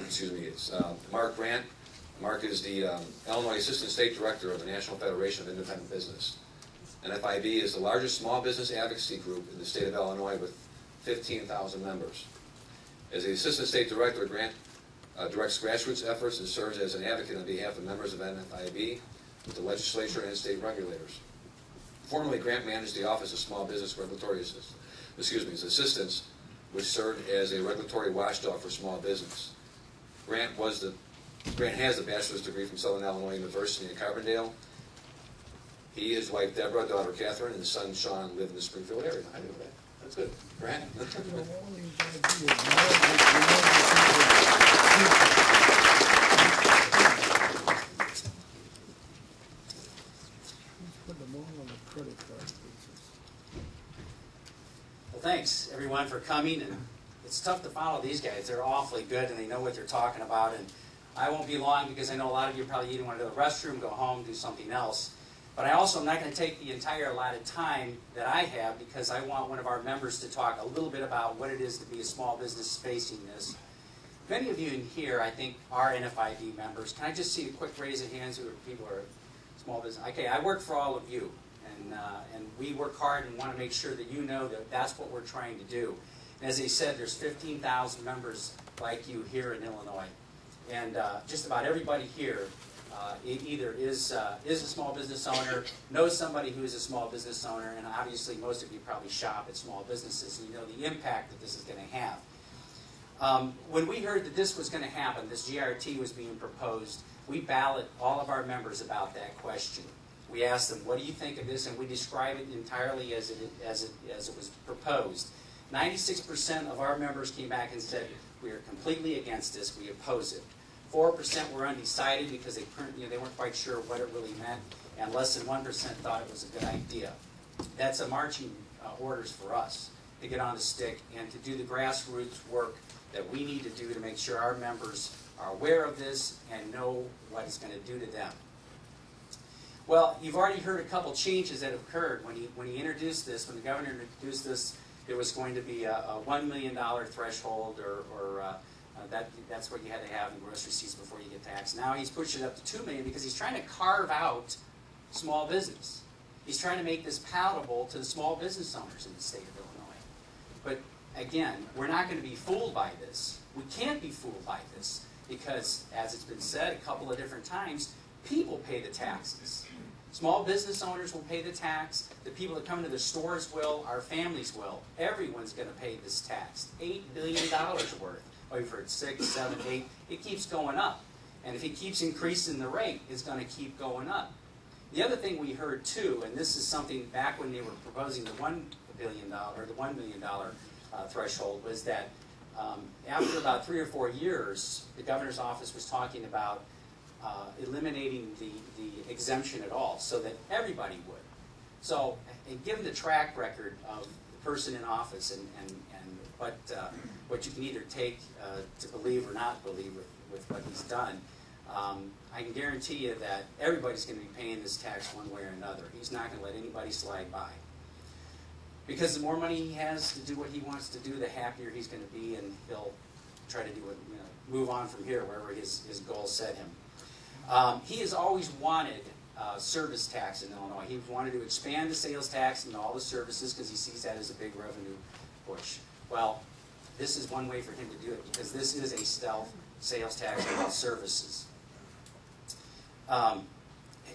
excuse me, it's Mark Grant. Mark is the Illinois Assistant State Director of the National Federation of Independent Business. NFIB is the largest small business advocacy group in the state of Illinois with 15,000 members. As the Assistant State Director, Grant directs grassroots efforts and serves as an advocate on behalf of members of NFIB with the legislature and state regulators. Formerly, Grant managed the Office of Small Business Regulatory Assistance, which served as a regulatory watchdog for small business. Grant has a bachelor's degree from Southern Illinois University in Carbondale. He, his wife Deborah, daughter Catherine, and his son Sean live in the Springfield area. I knew that. That's good. Grant. Well, thanks everyone for coming, and it's tough to follow these guys. They're awfully good, and they know what they're talking about. And I won't be long because I know a lot of you probably either want to go to the restroom, go home, do something else. But I also am not going to take the entire allotted time that I have because I want one of our members to talk a little bit about what it is to be a small business facing this. Many of you in here, I think, are NFIB members. Can I just see a quick raise of hands who are people who are small business? Okay, I work for all of you, and we work hard and want to make sure that you know that that's what we're trying to do. And as I said, there's 15,000 members like you here in Illinois, and just about everybody here either is a small business owner, knows somebody who is a small business owner, and obviously most of you probably shop at small businesses, and you know the impact that this is going to have. When we heard that this was going to happen, this GRT was being proposed, we ballot all of our members about that question. We asked them, what do you think of this? And we describe it entirely as it was proposed. 96% of our members came back and said, we are completely against this, we oppose it. 4% were undecided because they weren't quite sure what it really meant, and less than 1% thought it was a good idea. That's a marching orders for us to get on the stick and to do the grassroots work that we need to do to make sure our members are aware of this and know what it's going to do to them. Well, you've already heard a couple changes that have occurred. When he introduced this, when the governor introduced this, there was going to be a $1 million threshold, or that's what you had to have in gross receipts before you get taxed. Now he's pushed it up to $2 million because he's trying to carve out small business. He's trying to make this palatable to the small business owners in the state of Illinois. But again, we're not going to be fooled by this. We can't be fooled by this because, as it's been said a couple of different times, people pay the taxes. Small business owners will pay the tax. The people that come into the stores will. Our families will. Everyone's going to pay this tax. $8 billion worth. We've heard 6, 7, 8. It keeps going up. And if it keeps increasing the rate, it's going to keep going up. The other thing we heard too, and this is something back when they were proposing the $1 billion or the $1 million threshold, was that after about 3 or 4 years, the governor's office was talking about eliminating the exemption at all, so that everybody would. So, and given the track record of the person in office and what you can either take to believe or not believe with what he's done, I can guarantee you that everybody's going to be paying this tax one way or another. He's not going to let anybody slide by. Because the more money he has to do what he wants to do, the happier he's going to be, and he'll try to do it, move on from here wherever his goals set him. He has always wanted service tax in Illinois. He wanted to expand the sales tax and all the services because he sees that as a big revenue push. Well, this is one way for him to do it because this is a stealth sales tax on all services.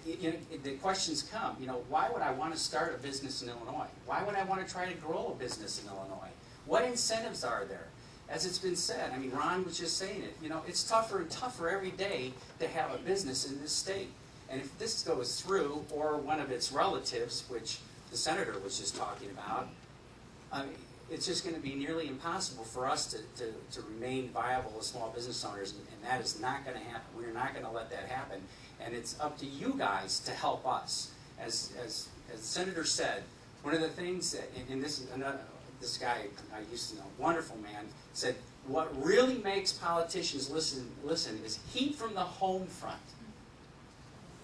The questions come, why would I want to start a business in Illinois? Why would I want to try to grow a business in Illinois? What incentives are there? As it's been said, I mean, Ron was just saying it, it's tougher and tougher every day to have a business in this state. And if this goes through, or one of its relatives, which the senator was just talking about, it's just going to be nearly impossible for us to remain viable as small business owners, and that is not going to happen. We're not going to let that happen. And it's up to you guys to help us. As the senator said, one of the things that, and this is another, this guy I used to know, wonderful man, said, what really makes politicians listen is heat from the home front.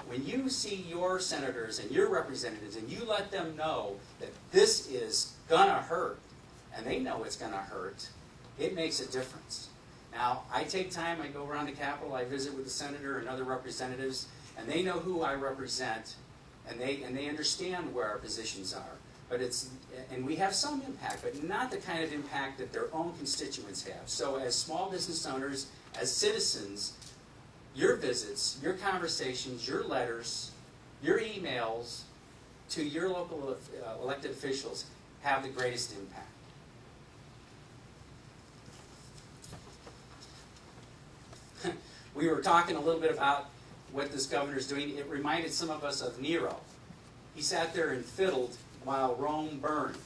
When you see your senators and your representatives and you let them know that this is going to hurt, and they know it's going to hurt, it makes a difference. Now, Now, I take time, I go around the Capitol, I visit with the senator and other representatives, and they know who I represent, and they understand where our positions are. But and we have some impact, but not the kind of impact that their own constituents have. So as small business owners, as citizens, your visits, your conversations, your letters, your emails to your local elected officials have the greatest impact. We were talking a little bit about what this governor's doing. It reminded some of us of Nero. He sat there and fiddled while Rome burned.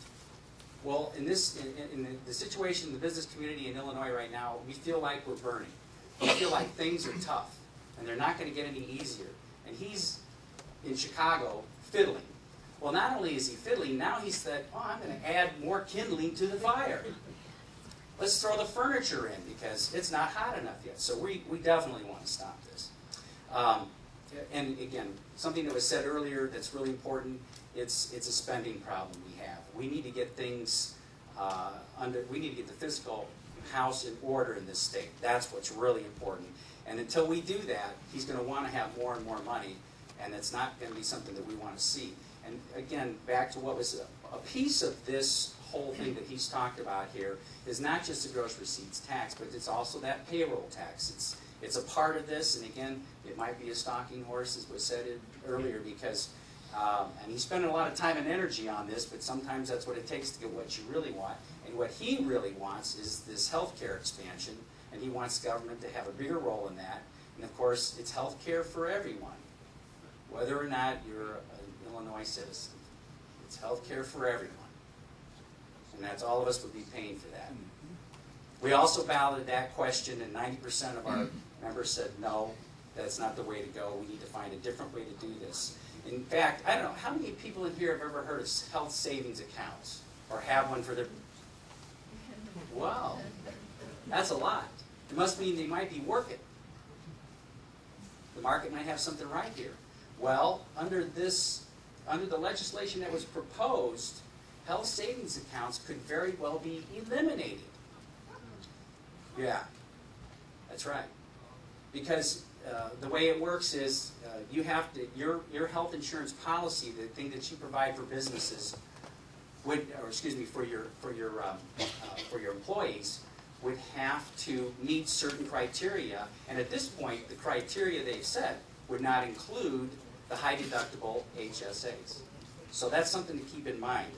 Well, in the situation in the business community in Illinois right now, we feel like we're burning. We feel like things are tough, and they're not going to get any easier. And he's in Chicago fiddling. Well, not only is he fiddling, now he said, oh, I'm going to add more kindling to the fire. Let's throw the furniture in because it's not hot enough yet. So we definitely want to stop this. And again, something that was said earlier that's really important, it's a spending problem we have. We need to get things we need to get the fiscal house in order in this state. That's what's really important. And until we do that, he's going to want to have more and more money, and it's not going to be something that we want to see. And again, back to what was a piece of this whole thing that he's talked about here is not just the gross receipts tax, but it's also that payroll tax. It's a part of this, and again, it might be a stalking horse, as was said earlier, because, and he's spending a lot of time and energy on this, but sometimes that's what it takes to get what you really want. And what he really wants is this health care expansion, and he wants government to have a bigger role in that. And of course, it's health care for everyone, whether or not you're an Illinois citizen. It's health care for everyone. And that's all of us would be paying for that. We also balloted that question, and 90% of our members said no, that's not the way to go. We need to find a different way to do this. In fact, I don't know, how many people in here have ever heard of health savings accounts or have one for their... Wow, that's a lot. It must mean they might be working. The market might have something right here. Well, under the legislation that was proposed, health savings accounts could very well be eliminated. Yeah, that's right. Because the way it works is you have to your health insurance policy, the thing that you provide for businesses, would, or excuse me, for your employees, would have to meet certain criteria. And at this point, the criteria they've set would not include the high deductible HSAs. So that's something to keep in mind.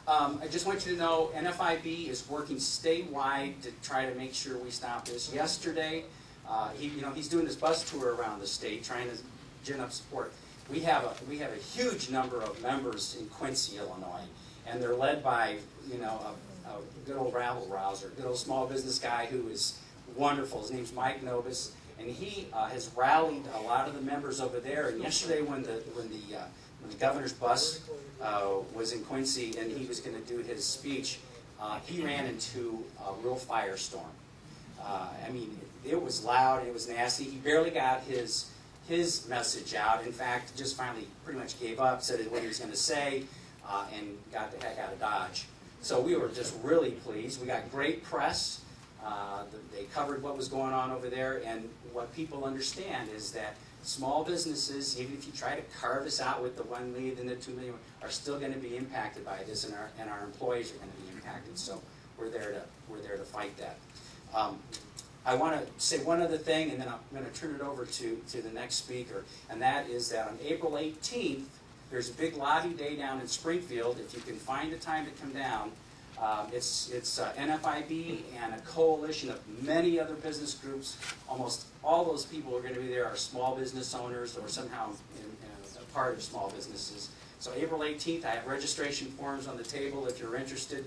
I just want you to know NFIB is working statewide to try to make sure we stop this. Yesterday, he's doing this bus tour around the state trying to gin up support. We have a huge number of members in Quincy, Illinois, and they're led by a good old rabble-rouser, good old small business guy who is wonderful. His name's Mike Novus, and he has rallied a lot of the members over there. And yesterday, when the governor's bus was in Quincy and he was going to do his speech, he ran into a real firestorm. I mean, it was loud, it was nasty. He barely got his message out. In fact, just finally pretty much gave up, said what he was going to say, and got the heck out of Dodge. So we were just really pleased. We got great press. They covered what was going on over there, and what people understand is that small businesses, even if you try to carve this out with the 1 million and the 2 million, are still going to be impacted by this, and our employees are going to be impacted. So we're there to fight that. I want to say one other thing, and then I'm going to turn it over to the next speaker, and that is that on April 18th, there's a big lobby day down in Springfield. If you can find the time to come down, it's NFIB and a coalition of many other business groups. Almost all those people who are going to be there are small business owners or somehow a part of small businesses. So April 18th, I have registration forms on the table if you're interested.